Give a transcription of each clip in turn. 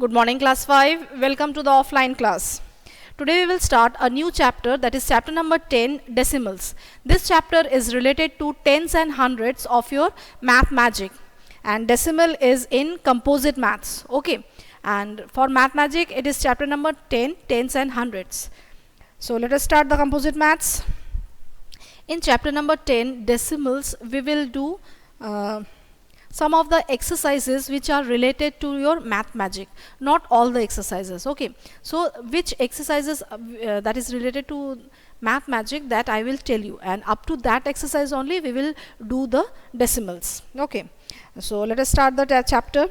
Good morning, class 5. Welcome to the offline class. Today we will start a new chapter, that is chapter number 10, decimals. This chapter is related to tens and hundreds of your math magic, and decimal is in composite maths. Okay, and for math magic it is chapter number 10, tens and hundreds. So let us start the composite maths. In chapter number 10, decimals, we will do some of the exercises which are related to your math magic, not all the exercises. Okay, so which exercises that is related to math magic, that I will tell you, and up to that exercise only we will do the decimals. Okay, so let us start the chapter.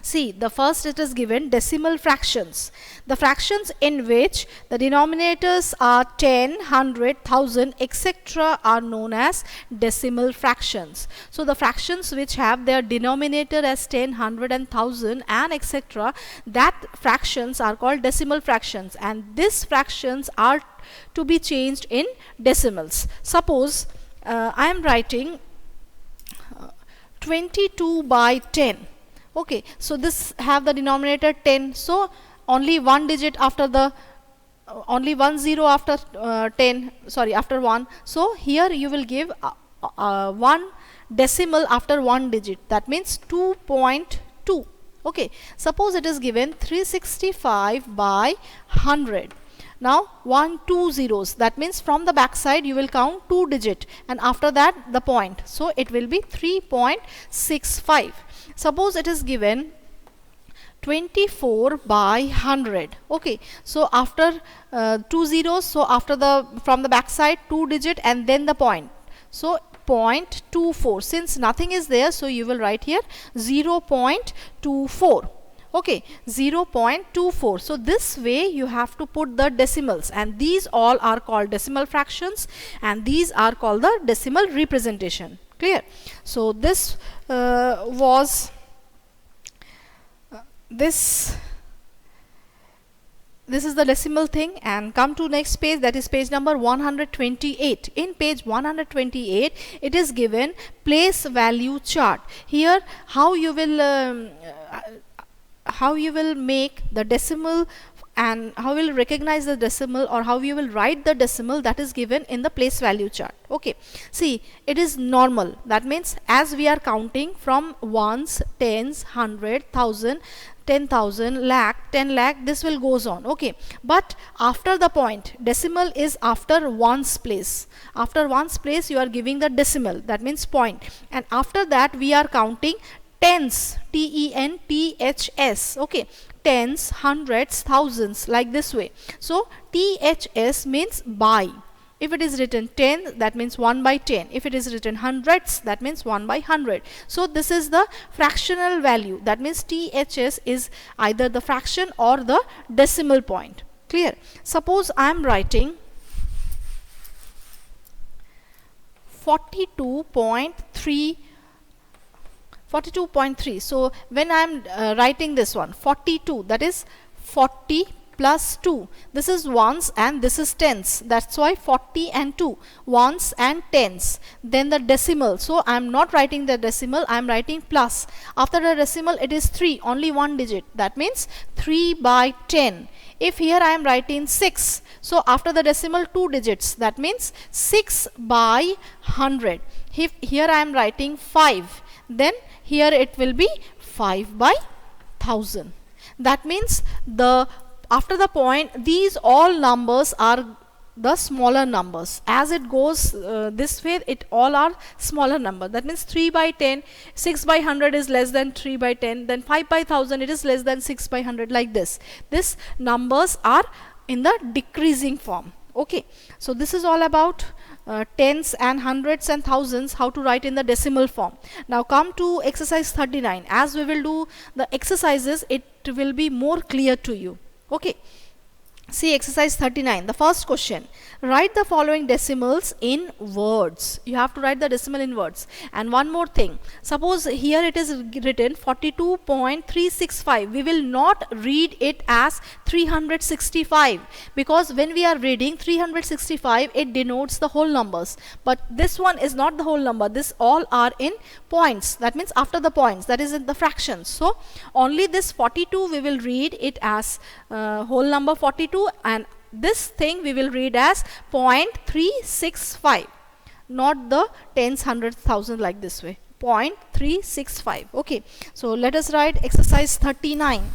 See, the first it is given decimal fractions. The fractions in which the denominators are 10, 100, 1000, etc. are known as decimal fractions. So the fractions which have their denominator as 10, 100 and 1000 and etc., that fractions are called decimal fractions, and these fractions are to be changed in decimals. Suppose I am writing 22 by 10. Okay, so this have the denominator 10, so only one digit after the only one zero after 10, sorry, after 1. So here you will give one decimal after one digit, that means 2.2. okay, suppose it is given 365 by 100. Now 1 2 zeros, that means from the back side you will count 2 digit and after that the point, so it will be 3.65. Suppose it is given 24 by 100. Okay, so after 2 zeros, so after the from the back side 2 digit and then the point, so 0.24. Since nothing is there, so you will write here 0.24. okay, 0.24. so this way you have to put the decimals, and these all are called decimal fractions and these are called the decimal representation. Clear? So this was this is the decimal thing, and come to next page, that is page number 128. In page 128 it is given place value chart. Here how you will make the decimal and how you will recognize the decimal, or how you will write the decimal, that is given in the place value chart. Okay, see, it is normal, that means as we are counting from ones, tens, 100, 1000, 10,000, lakh, 10 lakh, this will goes on. Okay, but after the point, decimal is after ones place. After ones place you are giving the decimal, that means point, and after that we are counting tens, TENTHS. okay, tens, hundreds, thousands, like this way. So THS means by. If it is written 10, that means 1 by 10. If it is written hundreds, that means 1 by 100. So this is the fractional value, that means THS is either the fraction or the decimal point. Clear? Suppose I am writing 42.3. So when I am writing this one 42, that is 40 plus 2, this is ones and this is tens, that's why 40 and 2, ones and tens. Then the decimal, so I am not writing the decimal, I am writing plus. After the decimal it is 3, only one digit, that means 3 by 10. If here I am writing 6, so after the decimal 2 digits, that means 6 by 100. If here I am writing 5, then here it will be 5 by 1000. That means after the point, these all numbers are the smaller numbers. As it goes this way, it all are smaller number. That means 3 by 10, 6 by 100 is less than 3 by 10, then 5 by 1000 it is less than 6 by 100, like this. These numbers are in the decreasing form. Okay, so this is all about tens and hundreds and thousands, how to write in the decimal form. Now come to exercise 39. As we will do the exercises, it will be more clear to you. Okay, see exercise 39. The first question, write the following decimals in words. You have to write the decimal in words. And one more thing, suppose here it is written 42.365, we will not read it as 365, because when we are reading 365, it denotes the whole numbers, but this one is not the whole number. This all are in points, that means after the points, that is in the fractions. So only this 42 we will read it as whole number 42, and this thing we will read as 0.365, not the tens, hundreds, thousand like this way. 0.365. Okay, so let us write exercise 39.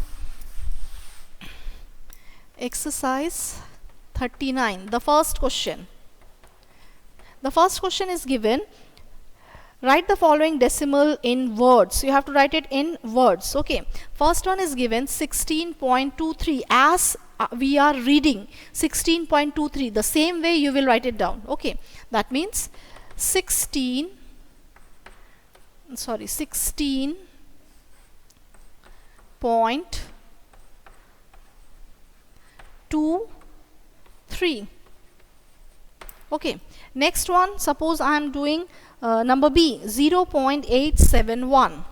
Exercise 39, the first question. The first question is given, write the following decimal in words. You have to write it in words. Okay, first one is given 16.23, as we are reading 16.23, the same way you will write it down. Okay, that means 16 point 2 3. Okay, next one, suppose I am doing number B, 0.871.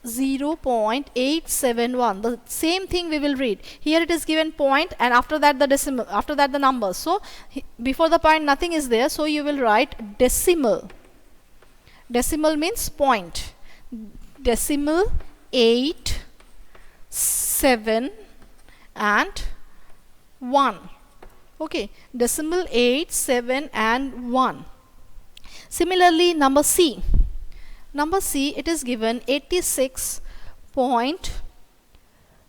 0.871, the same thing we will read. Here it is given point, and after that the decimal, after that the number. So before the point nothing is there, so you will write decimal. Decimal means point. Decimal 8, 7 and 1. Okay, decimal 8, 7 and 1. Similarly, number C. Number C, it is given 86 point.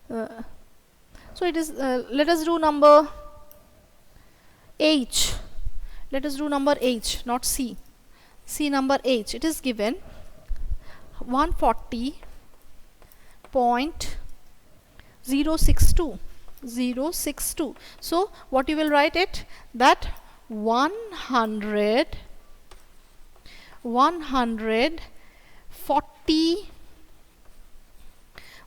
So it is. Let us do number H. Let us do number H, not C. C number H. It is given 140.062. 062. So what you will write it, that 140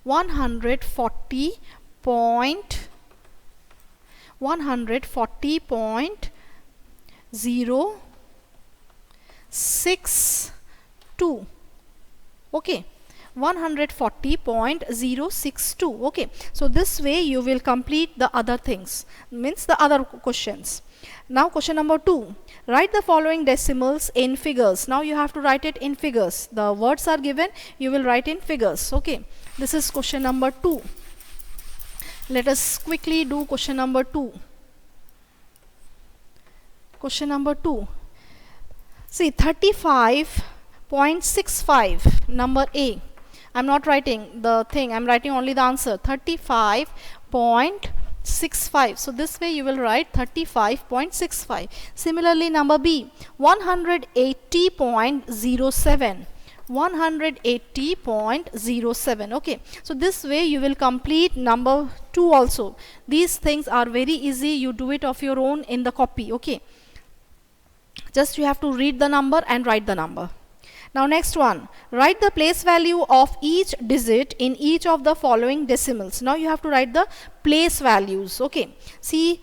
140.062. Okay, 140.062. Okay, so this way you will complete the other things, means the other questions. Now question number 2, write the following decimals in figures. Now you have to write it in figures. The words are given, you will write in figures. Okay, this is question number 2. Let us quickly do question number 2. Question number 2. See, 35.65, number A. I'm not writing the thing, I'm writing only the answer, 35.65. So this way you will write 35.65. Similarly, number B, 180.07. 180.07. Okay, so this way you will complete number 2 also. These things are very easy, you do it of your own in the copy. Okay, just you have to read the number and write the number. Now next one, write the place value of each digit in each of the following decimals. Now you have to write the place values. Okay, see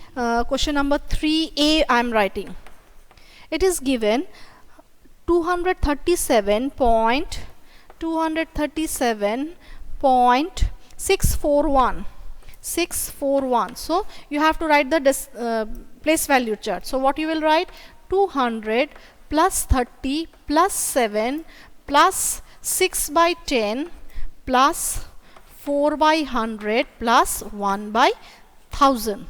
question number 3A I am writing. It is given 237.641. 641. So you have to write the place value chart. So what you will write, 200 plus 30 plus 7 plus 6 by 10 plus 4 by 100 plus 1 by 1000.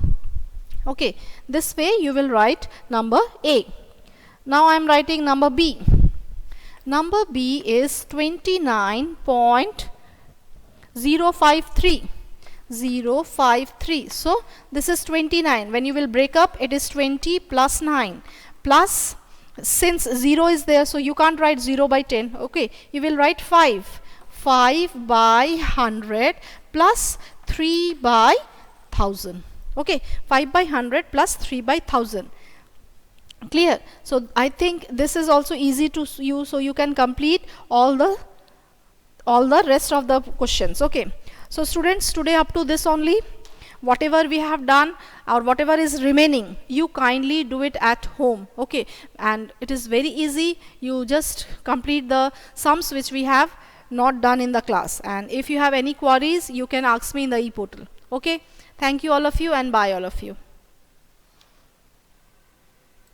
Okay, this way you will write number A. Now I am writing number B. Number B is 29.053. 053. So this is 29. When you will break up, it is 20 plus 9 plus, since 0 is there, so you can't write 0 by 10. Okay, you will write 5. 5 by 100 plus 3 by 1000. Okay, 5 by 100 plus 3 by 1000. Clear? So I think this is also easy to use, so you can complete all the rest of the questions. Okay, so students, today up to this only. Whatever we have done or whatever is remaining, you kindly do it at home. Okay, and it is very easy. You just complete the sums which we have not done in the class, and if you have any queries, you can ask me in the e-portal. Okay, Thank you all of you, and bye all of you.